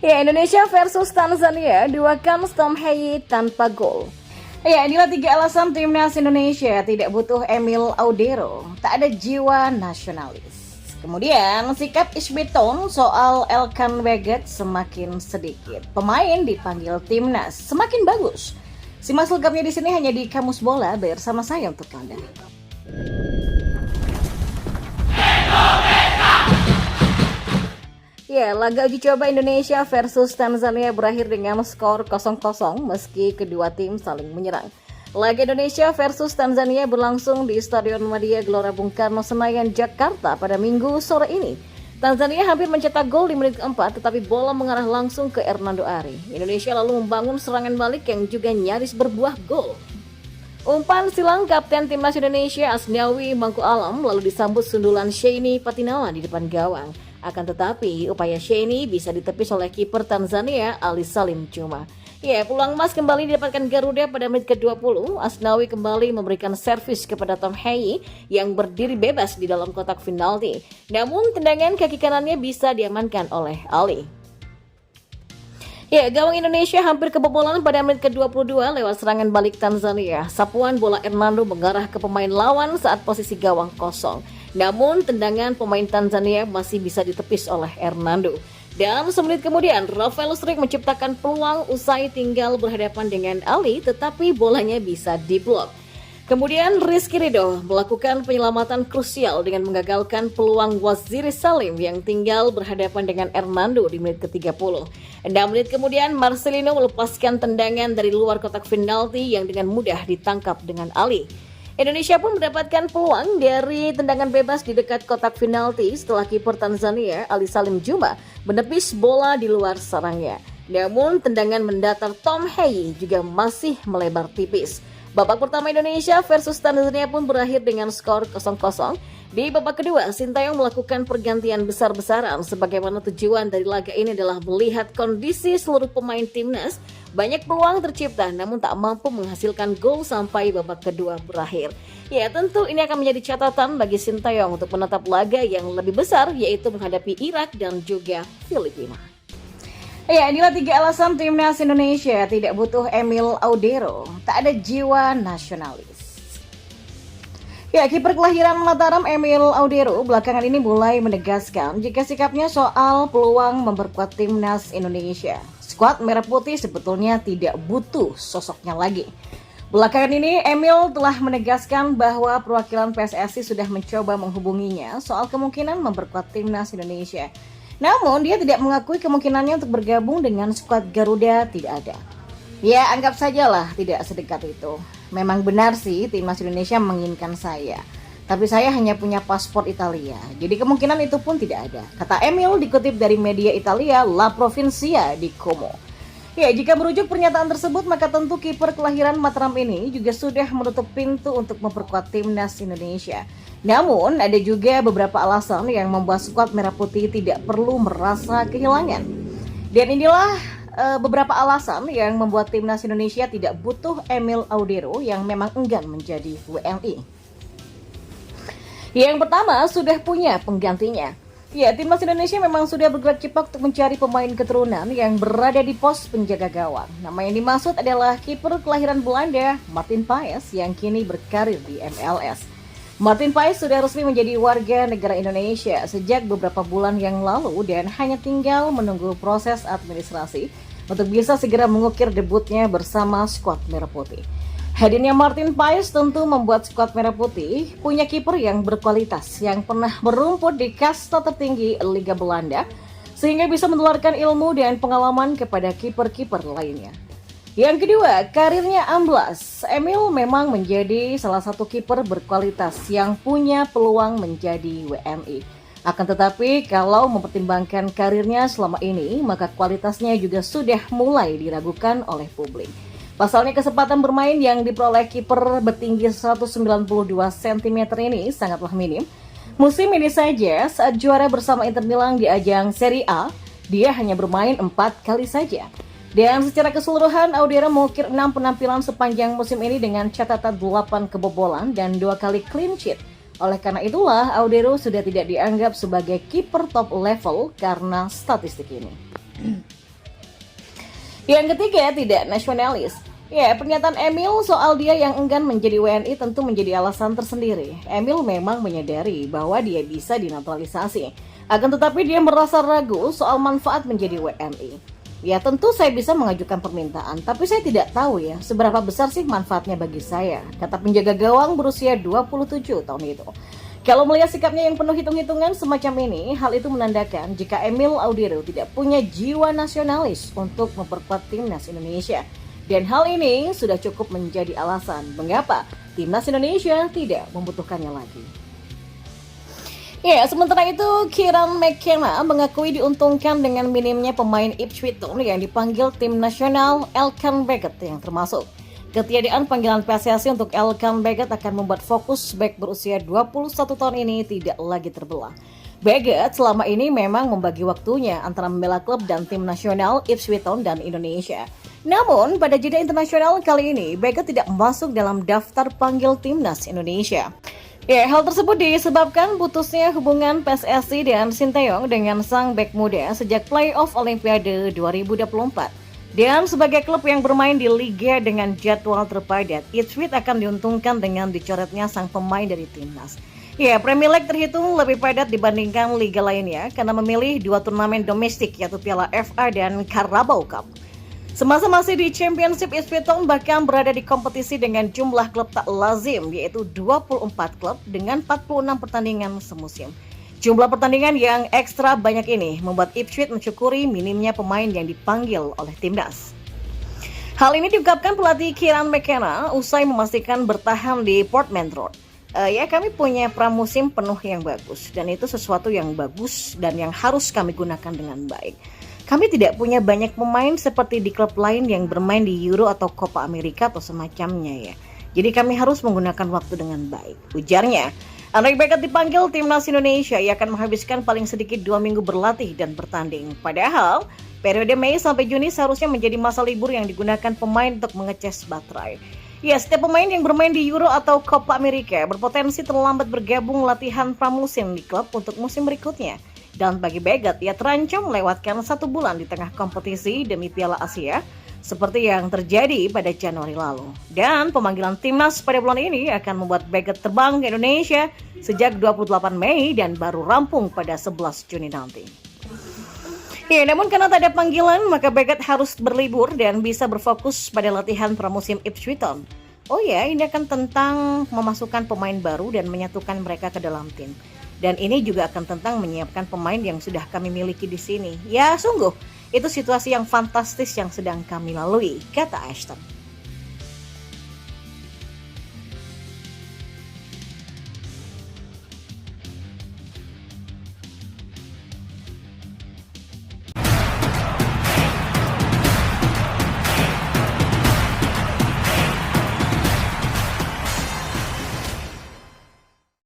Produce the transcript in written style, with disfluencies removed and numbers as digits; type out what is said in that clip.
Ya, Indonesia versus Tanzania, duakan Tom Heyi tanpa gol. Ya, inilah 3 alasan timnas Indonesia tidak butuh Emil Audero. Tak ada jiwa nasionalis. Kemudian, sikap Isbeton soal Elkan Weget semakin sedikit. Pemain dipanggil timnas semakin bagus. Simak selengkapnya di sini hanya di Kamus Bola bersama saya untuk Anda. Ya, laga uji coba Indonesia versus Tanzania berakhir dengan skor 0-0 meski kedua tim saling menyerang. Laga Indonesia versus Tanzania berlangsung di Stadion Madia Gelora Bung Karno Senayan, Jakarta pada Minggu sore ini. Tanzania hampir mencetak gol di menit keempat, tetapi bola mengarah langsung ke Hernando Ari. Indonesia lalu membangun serangan balik yang juga nyaris berbuah gol. Umpan silang Kapten Timnas Indonesia Asnawi Mangku Alam lalu disambut sundulan Sheini Patinawa di depan gawang. Akan tetapi, upaya Sheini bisa ditepis oleh kiper Tanzania Ali Salim Juma. Ya, peluang emas kembali didapatkan Garuda pada menit ke-20. Asnawi kembali memberikan servis kepada Tom Heyi yang berdiri bebas di dalam kotak penalti. Namun, tendangan kaki kanannya bisa diamankan oleh Ali. Ya, gawang Indonesia hampir kebobolan pada menit ke-22 lewat serangan balik Tanzania. Sapuan bola Hernando mengarah ke pemain lawan saat posisi gawang kosong. Namun, tendangan pemain Tanzania masih bisa ditepis oleh Hernando. Dan semenit kemudian, Rafael Struijk menciptakan peluang usai tinggal berhadapan dengan Ali, tetapi bolanya bisa diblok. Kemudian Rizky Ridho melakukan penyelamatan krusial dengan menggagalkan peluang Waziri Salim yang tinggal berhadapan dengan Hernando di menit ke-30. 6 menit kemudian Marcelino melepaskan tendangan dari luar kotak penalti yang dengan mudah ditangkap dengan Ali. Indonesia pun mendapatkan peluang dari tendangan bebas di dekat kotak penalti setelah kiper Tanzania Ali Salim Juma menepis bola di luar sarangnya. Namun tendangan mendatar Tom Heyi juga masih melebar tipis. Babak pertama Indonesia versus Tanzania pun berakhir dengan skor 0-0. Di babak kedua, Sintayong melakukan pergantian besar-besaran sebagaimana tujuan dari laga ini adalah melihat kondisi seluruh pemain timnas. Banyak peluang tercipta namun tak mampu menghasilkan gol sampai babak kedua berakhir. Ya, tentu ini akan menjadi catatan bagi Sintayong untuk menatap laga yang lebih besar yaitu menghadapi Irak dan juga Filipina. Ya, inilah 3 alasan timnas Indonesia tidak butuh Emil Audero. Tak ada jiwa nasionalis. Ya, kiper kelahiran Mataram Emil Audero belakangan ini mulai menegaskan jika sikapnya soal peluang memperkuat timnas Indonesia. Skuad Merah Putih sebetulnya tidak butuh sosoknya lagi. Belakangan ini, Emil telah menegaskan bahwa perwakilan PSSI sudah mencoba menghubunginya soal kemungkinan memperkuat timnas Indonesia. Namun, dia tidak mengakui kemungkinannya untuk bergabung dengan skuad Garuda tidak ada. Ya, anggap sajalah tidak sedekat itu. Memang benar sih timnas Indonesia menginginkan saya. Tapi saya hanya punya paspor Italia. Jadi kemungkinan itu pun tidak ada. Kata Emil dikutip dari media Italia La Provincia di Como. Ya, jika merujuk pernyataan tersebut maka tentu kiper kelahiran Mataram ini juga sudah menutup pintu untuk memperkuat timnas Indonesia. Namun ada juga beberapa alasan yang membuat skuad Merah Putih tidak perlu merasa kehilangan. Dan inilah beberapa alasan yang membuat timnas Indonesia tidak butuh Emil Audero yang memang enggan menjadi WNI. Yang pertama, sudah punya penggantinya. Ya, timnas Indonesia memang sudah bergerak cepat untuk mencari pemain keturunan yang berada di pos penjaga gawang. Nama yang dimaksud adalah kiper kelahiran Belanda, Martin Paes, yang kini berkarir di MLS. Martin Paes sudah resmi menjadi warga negara Indonesia sejak beberapa bulan yang lalu dan hanya tinggal menunggu proses administrasi untuk bisa segera mengukir debutnya bersama skuad Merah Putih. Hadirnya Martin Paes tentu membuat skuad Merah Putih punya kiper yang berkualitas yang pernah berumput di kasta tertinggi Liga Belanda sehingga bisa menularkan ilmu dan pengalaman kepada kiper-kiper lainnya. Yang kedua, karirnya amblas. Emil memang menjadi salah satu kiper berkualitas yang punya peluang menjadi WNI. Akan tetapi, kalau mempertimbangkan karirnya selama ini, maka kualitasnya juga sudah mulai diragukan oleh publik. Pasalnya kesempatan bermain yang diperoleh kiper bertinggi 192 cm ini sangatlah minim. Musim ini saja saat juara bersama Inter Milan di ajang Serie A, dia hanya bermain 4 kali saja. Dan secara keseluruhan, Audero mengukir 6 penampilan sepanjang musim ini dengan catatan 8 kebobolan dan 2 kali clean sheet. Oleh karena itulah, Audero sudah tidak dianggap sebagai kiper top level karena statistik ini. Yang ketiga, tidak nasionalis. Ya, pernyataan Emil soal dia yang enggan menjadi WNI tentu menjadi alasan tersendiri. Emil memang menyadari bahwa dia bisa dinaturalisasi. Akan tetapi dia merasa ragu soal manfaat menjadi WNI. Ya, tentu saya bisa mengajukan permintaan, tapi saya tidak tahu ya seberapa besar sih manfaatnya bagi saya, kata penjaga gawang berusia 27 tahun itu. Kalau melihat sikapnya yang penuh hitung-hitungan semacam ini, hal itu menandakan jika Emil Audero tidak punya jiwa nasionalis untuk memperkuat timnas Indonesia. Dan hal ini sudah cukup menjadi alasan mengapa timnas Indonesia tidak membutuhkannya lagi. Ya, sementara itu Kieran McKenna mengakui diuntungkan dengan minimnya pemain Ipswich Town yang dipanggil tim nasional Elkan Baggett yang termasuk. Ketiadaan panggilan PSSI untuk Elkan Baggett akan membuat fokus bek berusia 21 tahun ini tidak lagi terbelah. Baggett selama ini memang membagi waktunya antara membela klub dan tim nasional Ipswich Town dan Indonesia. Namun, pada jeda internasional kali ini, Baggett tidak masuk dalam daftar panggil timnas Indonesia. Ya, hal tersebut disebabkan putusnya hubungan PSSI dan Sinteyong dengan sang bek muda sejak playoff Olimpiade 2024. Dan sebagai klub yang bermain di liga dengan jadwal terpadat, Ipswich akan diuntungkan dengan dicoretnya sang pemain dari timnas. Ya, Premier League terhitung lebih padat dibandingkan liga lainnya karena memilih dua turnamen domestik yaitu Piala FA dan Carabao Cup. Semasa masih di Championship, Ipswich Town bahkan berada di kompetisi dengan jumlah klub tak lazim yaitu 24 klub dengan 46 pertandingan semusim. Jumlah pertandingan yang ekstra banyak ini membuat Ipswich mensyukuri minimnya pemain yang dipanggil oleh timnas. Hal ini diungkapkan pelatih Kieran McKenna usai memastikan bertahan di Portman Road. Ya, kami punya pramusim penuh yang bagus dan itu sesuatu yang bagus dan yang harus kami gunakan dengan baik. Kami tidak punya banyak pemain seperti di klub lain yang bermain di Euro atau Copa America atau semacamnya ya. Jadi kami harus menggunakan waktu dengan baik, ujarnya. Andai Baggett dipanggil timnas Indonesia, ia akan menghabiskan paling sedikit 2 minggu berlatih dan bertanding. Padahal, periode Mei sampai Juni seharusnya menjadi masa libur yang digunakan pemain untuk mengecas baterai. Ya, setiap pemain yang bermain di Euro atau Copa America berpotensi terlambat bergabung latihan pramusim di klub untuk musim berikutnya. Dan bagi Baggett, ia terancam melewatkan 1 bulan di tengah kompetisi demi Piala Asia, seperti yang terjadi pada Januari lalu. Dan pemanggilan timnas pada bulan ini akan membuat Baggett terbang ke Indonesia sejak 28 Mei dan baru rampung pada 11 Juni nanti. Ya, namun karena tak ada panggilan, maka Baggett harus berlibur dan bisa berfokus pada latihan pramusim Ipswich Town. Oh ya, ini akan tentang memasukkan pemain baru dan menyatukan mereka ke dalam tim. Dan ini juga akan tentang menyiapkan pemain yang sudah kami miliki di sini. Ya, sungguh, itu situasi yang fantastis yang sedang kami lalui, kata Ashton.